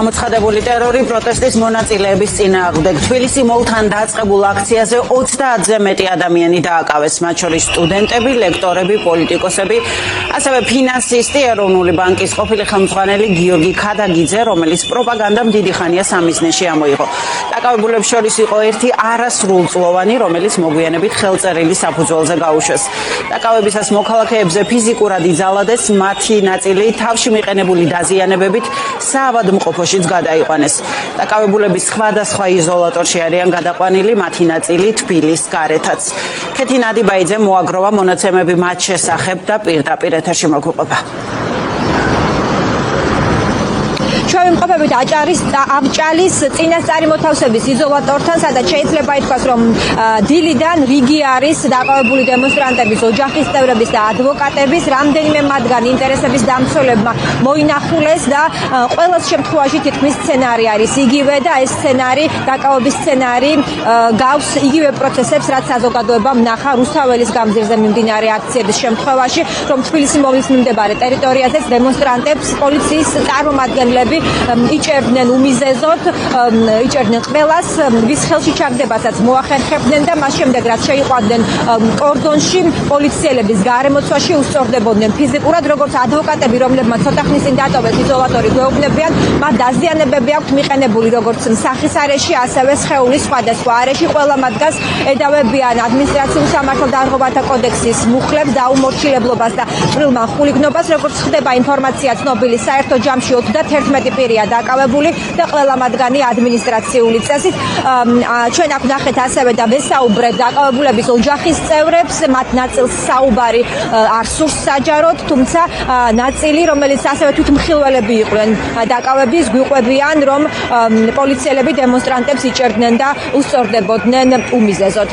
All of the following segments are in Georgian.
Მოცხადებული ტერორი პროტესტის მონაწილეების წინააღმდეგ თბილისი მოლთან დაწყებულ აქციაზე 30-ზე მეტი ადამიანი დააკავეს, მათ შორის სტუდენტები, ლექტორები, პოლიტიკოსები, ასევე ფინანსისტი, ეროვნული ბანკის ყოფილი ხელმძღვანელი გიორგი ქადაგიძე, რომელიც პროპაგანდამ დიდი ხანია სამიზნეში ამოიღო. დაკავებულებს შორის იყო ერთი არასრულწლოვანი, რომელიც მოგვიანებით ხელწერილი საფუძველზე გაუშვეს. დაკავებისას მოქალაქეებზე ფიზიკურად იძალადეს, მათი ნაწილი თავში მიყენებული დაზიანებებით საავადმყოფოში გადაიყვანეს. დაკავებულების სხვადასხვა იზოლატორში არიან გადაყვანილი, მათი ნაწილი თბილის გარეთაც. ქეთი ნადიბაიძე მოაგროვა მონაცემები მათ შესახებ და პირდაპირ ეთერში მოგვიყვება. ჩვენ ვიმყოფებით ავჭალის წინასწარი მოთავსების იზოლატორთან, სადაც შეიძლება ითქვას, რომ დილიდან რიგი არის დაკავებული დემონსტრანტების, ოჯახის წევრების და ადვოკატების. რამდენიმე მათგან ინტერესების დამცველებმა მოინახულეს და ყველას შემთხვევაში თითქმის სცენარი არის იგივე და ეს სცენარი, დაკავების სცენარი გავს იგივე პროცესებს, რაც საზოგადოებამ ნახა რუსთაველის გამზირზე მიმდინარე აქციების შემთხვევაში, რომ თბილისი მოვლის მიმდებარე ტერიტორიაზეც დემონსტრანტებს პოლიციის წარმომადგენლები იჭერდნენ უმიზეზოდ, იჭერდნენ ყველას, ვის ხელში ჩაგდებასაც მოახერხებდნენ და მას შემდეგ რაც შეიყვანდნენ კორდონში, პოლიციელების გარემოცვაში უსწორდებოდნენ ფიზიკურად, როგორც ადვოკატები, რომლებმაც ცოტა ხნის წინ დატოვეს იზოლატორი, გვეუბნებიან, მათ დაზიანებები აქვთ მიყენებული როგორც სახის არეში, ასევე სხეულის სხვადასხვა არეში. ყველა მათგანს ედავებიან ადმინისტრაციულ სამართალდამხობთა კოდექსის მუხლებს, დაუმორჩილებლობას და წვრილმან ხულიგნობას. როგორც ხდება ინფორმაცია ცნობილი, საერთო ჯამში 31 პირია დაკავებული და ყველა მათგანი ადმინისტრაციული წესით. ჩვენ აქ ვნახეთ ასევე და ვესაუბრეთ დაკავებულების ოჯახის წევრებს, მათ ნაწილს საუბარი არ სურს საჯაროდ, თუმცა ნაწილი, რომელიც ასევე თვითმხილველები იყვნენ დაკავების, გვიყვებიან, რომ პოლიციელები დემონსტრანტებს იჭერდნენ და უსწორდებოდნენ უმიზეზოდ.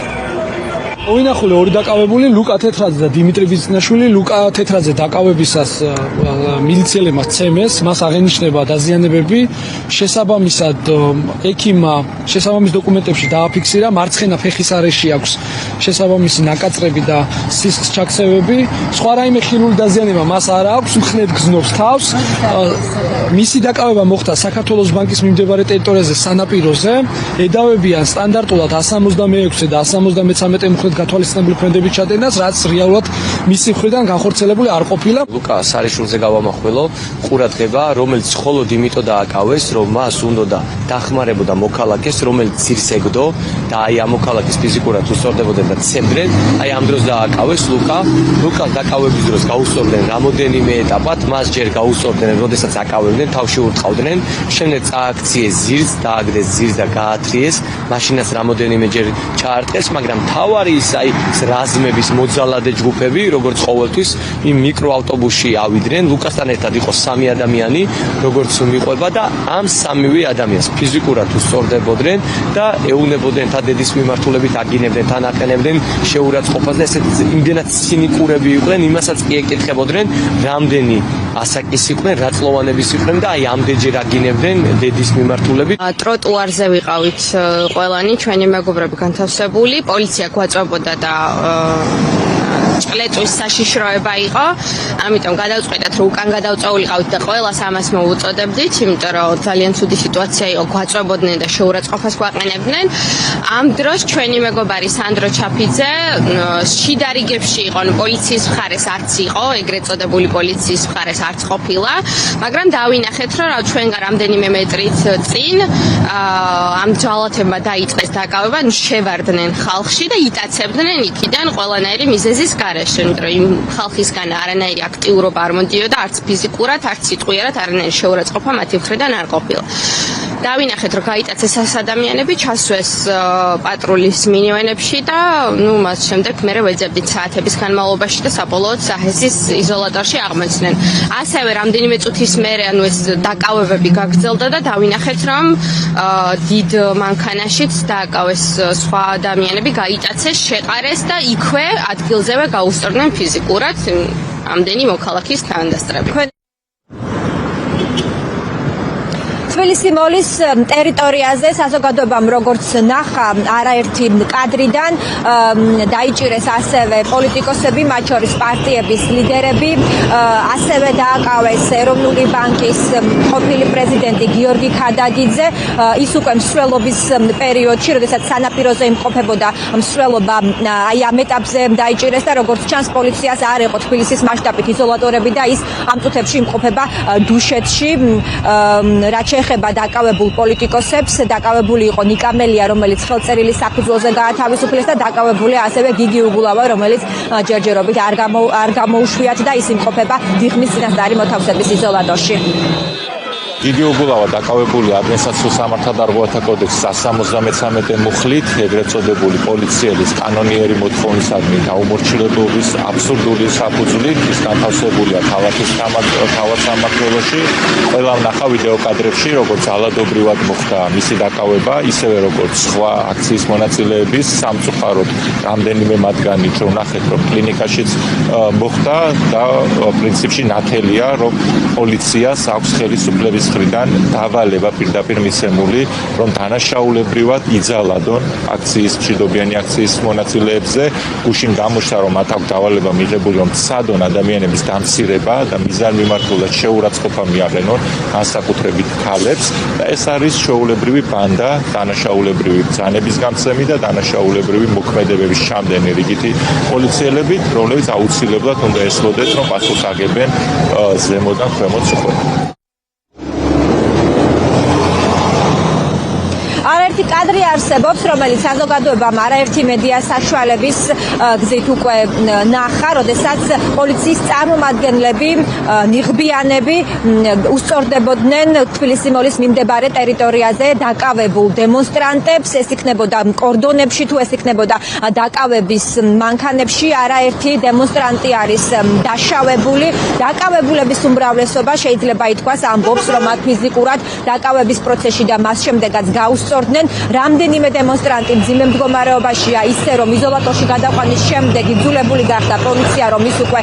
Მოინახული ორი დაკავებული, ლუკა თეთრაძე და დიმიტრი ბიზნაშვილი. ლუკა თეთრაძე დაკავებისას მილიციელებმა სცემეს, მას აღენიშნება დაზიანებები. შესაბამისად, ექიმმა შესაბამის დოკუმენტებში დააფიქსირა, მარცხენა ფეხის არეში აქვს შესაბამისი ნაკაწრები და სისხლის ჩაქცევები. სხვა რაიმე ხილული დაზიანება მას არ აქვს, მხნედ გზნობს თავს. მისი დაკავება მოხდა საქართველოს ბანკის მიმდებარე ტერიტორიაზე სანაპიროზე. ედავებიან სტანდარტულად 166 და 173 მხრით გათვალისწინებული ქმედებით ჩადენას, რაც რეალურად მისი მხრიდან განხორციელებული არ ყოფილა. ლუკა სარიშულზე გავამახვილო ყურადღება, რომელიც მხოლოდ იმიტომ დააკავეს, რომ მას უნდა დახმარებოდა მოქალაქეს, რომელიც ძირს ეგდო და აი ამ მოქალაქეს ფიზიკურად უსწორდებოდნენ და ცემდნენ. აი ამ დროს დააკავეს ლუკას დაკავების დროს გაუსწორდნენ რამოდენიმე ეტაპად, მას ჯერ გაუსწორდნენ, როდესაც აკავებდნენ, თავში ურტყავდნენ, შემდეგ წააქციეს ძირს, დააგდეს ძირს და გაათრიეს, მაშინაც რამოდენიმე ჯერ ჩაარტყეს, მაგრამ თავარი აი რაზმების მოძალადე ჯგუფები, როგორც ყოველთვის, იმ მიკროავტობუსში ავიდნენ. ლუკასთან ერთად იყო 3 ადამიანი, როგორც მიყვება და ამ 3 ადამიანს ფიზიკურად უსწორდებოდნენ და ეუნებოდნენ თა დედის მიმართულებით, აგინებდნენ, თან აყენებდნენ შეურაცხყოფას და ესეთ იმდენად ცინიკურები იყვნენ, იმასაც კი ეკითხებოდნენ, რამდენი ასაკის იყვნენ, რა წლოვანების იყვნენ და აი ამდენჯერ აგინებდნენ დედის მიმართულებით. ტროტუარზე ვიყავით ყველანი, ჩვენი მეგობრები განთავსებული, პოლიცია გვაწვებოდა და ჭყლეტვის საშიშროება იყო, ამიტომ გადავწყვეტათ, რომ უკან გადავწეულიყავით და ყველას ამას მოუწოდებდით, იმიტომ რომ ძალიან ცუდი სიტუაცია იყო, გვაწვებოდნენ და შეურაცხყოფას გვაყენებდნენ. ამ დროს ჩვენი მეგობარი სანდრო ჩაფიძე შიდა რიგებში იყო, პოლიციის მხარეს არც იყო, ეგრეთ წოდებული პოლიციის მხარეს არც ყოფილა, მაგრამ დავინახეთ, რომ ჩვენგან რამდენიმე მეტრით წინ ამ ჯალათებმა დაიწყეს დაკავება, შევარდნენ ხალხში და იტაცებდნენ იქიდან ყველანაირი მიზეზის გარეშე, იმიტომ რომ ხალხისგან არანაირი აქტიურობა არ მომდიოდა, არც ფიზიკურად, არც სიტყვიერად არანაირი შეურაცხყოფა მათი მხრიდან არ ყოფილა. დავინახეთ, რომ გაიტაცეს ეს ადამიანები, ჩასვეს პატრულის მინივენებში და მას შემდეგ მერე ვეძებდით საათების განმავლობაში და საბოლოოდ საჰესის იზოლატორში აღმოჩნდნენ. ასევე რამდენიმე წუთის მერე ეს დაკავებები გაგრძელდა და დავინახეთ, რომ დიდ მანქანაშიც დააკავეს სხვა ადამიანები, გაიტაცეს, შეყარეს და იქვე ადგილზევე გაუსწორდნენ ფიზიკურად ამდენი მოქალაქის თავდასწრები. თბილისი მოლის ტერიტორიაზე საზოგადოებამ როგორც ნახა არაერთი კადრიდან დაიჭირეს ასევე პოლიტიკოსები, მათ შორის პარტიების ლიდერები, ასევე დააკავეს ეროვნული ბანკის ყოფილი პრეზიდენტი გიორგი ქადაგიძე. ის უკვე მსვლელობის პერიოდში, როდესაც სანაპიროზე იმყოფებოდა მსვლელობა, აი ამ ეტაპზე დაიჭირეს და როგორც ჩანს პოლიციას არ იყო თბილისის მასშტაბით იზოლატორები და ის ამ წუთებში იმყოფება დუშეთში. რაც შეეხება დაკავებულ პოლიტიკოსებს, დაკავებული იყო ნიკამელია, რომელიც ხელწერილის საფუძველზე გაათავისუფლეს და დაკავებულია ასევე გიგი უგულავა, რომელიც ჯერჯერობით არ გამოუშვიათ და ის იმყოფება დიღმის წინასწარი მოთავსების იზოლატორში. გიგი უგულავა დაკავებული ადმინისტრაციულ სამართალდარღვევათა კოდექსის 173 მუხლით, ეგრეთ წოდებული პოლიციელის კანონიერი მოთხოვნისადმი დაუმორჩილებლობის აბსურდული საფუძვლით, ის განთავსებულია ქალაქის თავადსამართლოში. ყველა ნახა ვიდეო კადრებში, როგორც ძალადობრივად მოხდა მისი დაკავება, ისევე როგორც სხვა აქციის მონაწილეების, სამწუხაროდ რამდენიმე მათგანი რომ ნახეთ, რომ კლინიკაშიც მოხდა და პრინციპში ნათელია, რომ პოლიციას აქვს ხელისუფლების მხრიდან დავალება პირდაპირ მისცემული, რომ დანაშაულებრივად იძალადონ აქციის მშვიდობიანი აქციის მონაწილეებზე. გუშინ გამოჩნდა, რომ მათ აქვს დავალება მიღებული, რომ ცადონ ადამიანების დამცირება და მიზანმიმართულად შეურაცხყოფა მიაყენონ, განსაკუთრებით ქალებს. და ეს არის ჩვეულებრივი ბანდა, დანაშაულებრივი ბრძანების გამცემი და დანაშაულებრივი მოქმედებების ჩამდენი რიგითი პოლიციელები, რომლებიც აუცილებლად უნდა ესლოდეთ, რომ პასუხს აგებენ ზემოდან ქვემოთ სხდომას. არაერთი კადრი არსებობს, რომელიც საზოგადოებამ არაერთი მედია საშუალების გზით უკვე ნახა, როდესაც პოლიციის წარმომადგენლები, ნიღბიანები უსწორდებოდნენ თბილისი მოლის მიმდებარე ტერიტორიაზე დაკავებულ დემონსტრანტებს, ეს იქნებოდა კორდონებში თუ ეს იქნებოდა დაკავების მანქანებში. არაერთი დემონსტრანტი არის დაშავებული. დაკავებულების უმრავლესობა შეიძლება ითქვას ამბობს, რომ მათ ფიზიკურად დაკავების პროცესში და მას შემდეგაც გაუსწორდნენ. რამდენიმე დემონსტრანტი მძიმე მდგომარეობაშია, ისე რომ იზოლატორში გადაყვანის შემდეგ იძულებული გახდა პოლიცია, რომ ის უკვე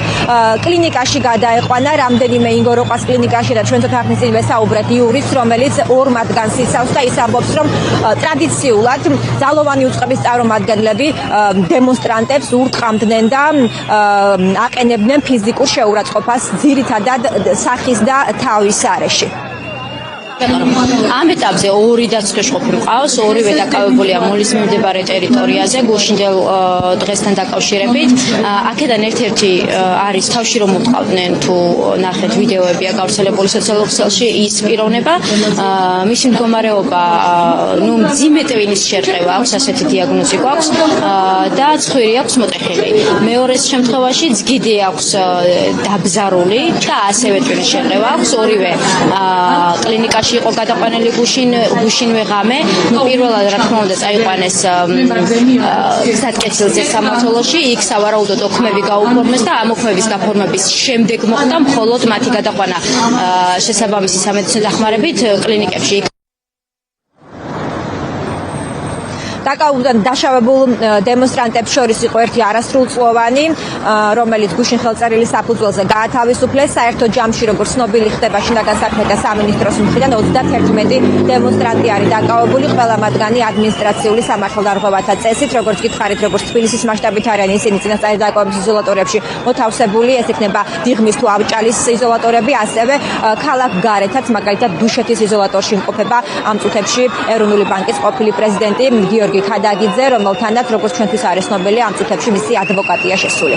კლინიკაში გადაეყვანა. რამდენიმე ინგოროყას კლინიკაში და ჩვენ თოთახნის წინ ვესაუბრეთ იურის, რომელიც ორ მათგანს იცავს და ის ამბობს, რომ ტრადიციულად ძალოვანი უწყების წარმომადგენლები დემონსტრანტებს ურტყამდნენ და აყენებდნენ ფიზიკურ შეურაცხყოფას, ძირითადად სახის და თავის არეში. ამ ეტაპზე ორი დაცვის ყოფილი ყავს, ორივე დაკავებულია მოლის მიმდებარე ტერიტორიაზე, გუშინდელ დღესთან დაკავშირებით. აქედან ერთ-ერთი არის თავში რომ უტყავდნენ თუ ნახეთ ვიდეოებია გავრცელებული სოციალურ ქსელში, ის პიროვნება, მისი მდგომარეობა, მძიმე ტვინის შერყევა აქვს, ასეთი დიაგნოზი გვაქვს და ცხვირი აქვს მოტეხილი. მეორე შემთხვევაში ძგიდი აქვს დაბზარული და ასევე ტვინის შერყევა აქვს, ორივე კლინიკაში იყო გადაყვანილი გუშინვე ღამე. პირველად რა თქმა უნდა წაიყვანეს გზატკეცილზე სამმართველოში, იქ სავარაუდოდ ოქმები გაუფორმეს და ამ ოქმების გაფორმების შემდეგ მოხდა მხოლოდ მათი გადაყვანა შესაბამისი სამედიცინო დახმარებით კლინიკებში. დაშავებულ დემონსტრანტებს შორის იყო ერთი არასრულწლოვანი, რომელიც გუშინ ხელწერილის საფუძველზე გაათავისუფლეს. საერთო ჯამში, როგორც ცნობილი ხდება, შინაგან საქმეთა სამინისტროს მხრიდან 31 დემონსტრანტი არის დაკავებული, ყველა მათგანი ადმინისტრაციული სამართალდარღვევათა წესით, როგორც გითხარით, როგორც თბილისის მასშტაბით არიან ისინი წინასწარი დაკავების იზოლატორებში მოთავსებული, ეს იქნება დიღმის თუ ავჭალის იზოლატორები, ასევე ქალაქ გარეთაც, მაგალითად დუშეთის იზოლატორში იმყოფება ამ წუთებში ეროვნული ბანკის ყოფილი პრეზიდენტი გიორგი ქადაგიძე, რომელთანაც როგორც ჩვენთვის არის ცნობილი, ამ წუთებში მისი ადვოკატია შესული.